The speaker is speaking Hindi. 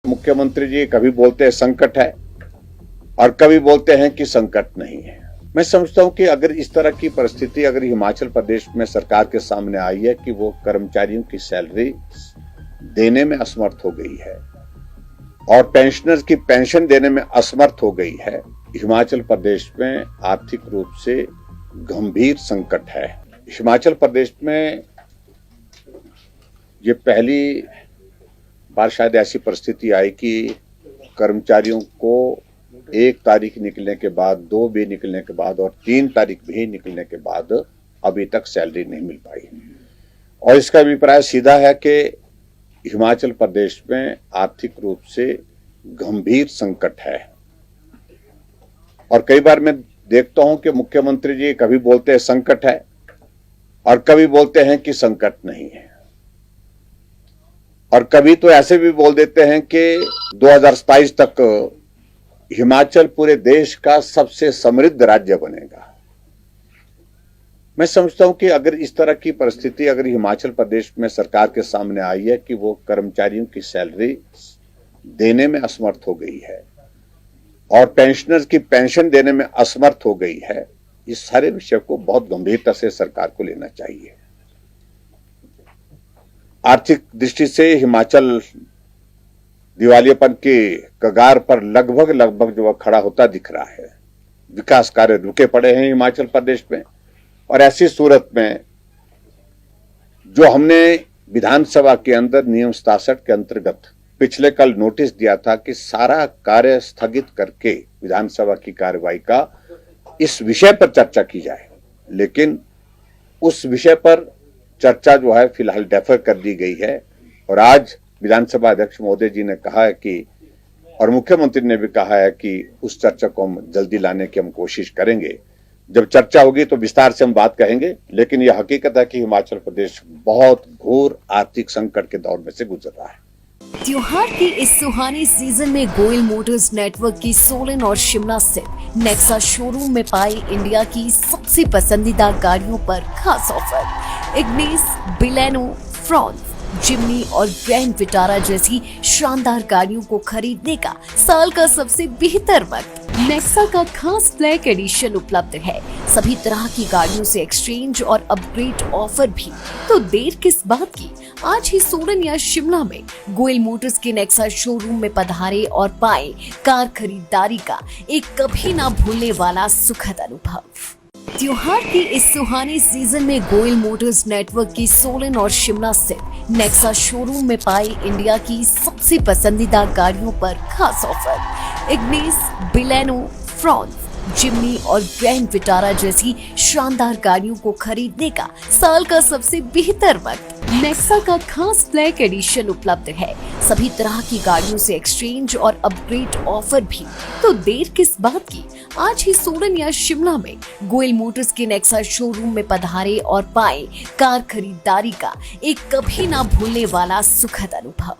मुख्यमंत्री जी कभी बोलते हैं संकट है और कभी बोलते हैं कि संकट नहीं है। मैं समझता हूं कि अगर इस तरह की परिस्थिति अगर हिमाचल प्रदेश में सरकार के सामने आई है कि वो कर्मचारियों की सैलरी देने में असमर्थ हो गई है और पेंशनर्स की पेंशन देने में असमर्थ हो गई है, हिमाचल प्रदेश में आर्थिक रूप से गंभीर संकट है। हिमाचल प्रदेश में ये पहली बार शायद ऐसी परिस्थिति आई कि कर्मचारियों को 1 तारीख निकलने के बाद, 2 भी निकलने के बाद और 3 तारीख भी निकलने के बाद अभी तक सैलरी नहीं मिल पाई। और इसका अभिप्राय सीधा है कि हिमाचल प्रदेश में आर्थिक रूप से गंभीर संकट है। और कई बार मैं देखता हूं कि मुख्यमंत्री जी कभी बोलते हैं संकट है और कभी बोलते हैं कि संकट नहीं है, और कभी तो ऐसे भी बोल देते हैं कि 2027 तक हिमाचल पूरे देश का सबसे समृद्ध राज्य बनेगा। मैं समझता हूं कि अगर इस तरह की परिस्थिति अगर हिमाचल प्रदेश में सरकार के सामने आई है कि वो कर्मचारियों की सैलरी देने में असमर्थ हो गई है और पेंशनर्स की पेंशन देने में असमर्थ हो गई है, इस सारे विषय को बहुत गंभीरता से सरकार को लेना चाहिए। आर्थिक दृष्टि से हिमाचल दिवालियापन के कगार पर लगभग जो खड़ा होता दिख रहा है। विकास कार्य रुके पड़े हैं हिमाचल प्रदेश में, और ऐसी सूरत में जो हमने विधानसभा के अंदर नियम 67 के अंतर्गत पिछले कल नोटिस दिया था कि सारा कार्य स्थगित करके विधानसभा की कार्यवाही का इस विषय पर चर्चा की जाए, लेकिन उस विषय पर चर्चा जो है फिलहाल डेफर कर दी गई है। और आज विधानसभा अध्यक्ष महोदय जी ने कहा है कि, और मुख्यमंत्री ने भी कहा है कि उस चर्चा को हम जल्दी लाने की हम कोशिश करेंगे। जब चर्चा होगी तो विस्तार से हम बात कहेंगे, लेकिन यह हकीकत है कि हिमाचल प्रदेश बहुत घोर आर्थिक संकट के दौर में से गुजर रहा है। त्योहार की इस सुहानी सीजन में गोयल मोटर्स नेटवर्क की सोलन और शिमला स्थित नेक्सा शोरूम में पाई इंडिया की सबसे पसंदीदा गाड़ियों पर खास ऑफर। इग्निस, बिलेनो, फ्रॉन्स, जिम्नी और ग्रैंड विटारा जैसी शानदार गाड़ियों को खरीदने का साल का सबसे बेहतर वक्त। नेक्सा का खास ब्लैक एडिशन उपलब्ध है। सभी तरह की गाड़ियों से एक्सचेंज और अपग्रेड ऑफर भी। तो देर किस बात की, आज ही सोलन या शिमला में गोयल मोटर्स के नेक्सा शोरूम में पधारे और पाएं कार खरीदारी का एक कभी ना भूलने वाला सुखद अनुभव। त्योहार की इस सुहानी सीजन में गोयल मोटर्स नेटवर्क की सोलन और शिमला स्थित नेक्सा शोरूम में पाई इंडिया की सबसे पसंदीदा गाड़ियों पर खास ऑफर। इग्निस, बिलेनो, फ्रॉन्स, जिम्नी और ग्रैंड विटारा जैसी शानदार गाड़ियों को खरीदने का साल का सबसे बेहतर वक्त। नेक्सा का खास ब्लैक एडिशन उपलब्ध है। सभी तरह की गाड़ियों से एक्सचेंज और अपग्रेड ऑफर भी। तो देर किस बात की, आज ही सोलन या शिमला में गोयल मोटर्स के नेक्सा शोरूम में पधारे और पाएं कार खरीदारी का एक कभी ना भूलने वाला सुखद अनुभव।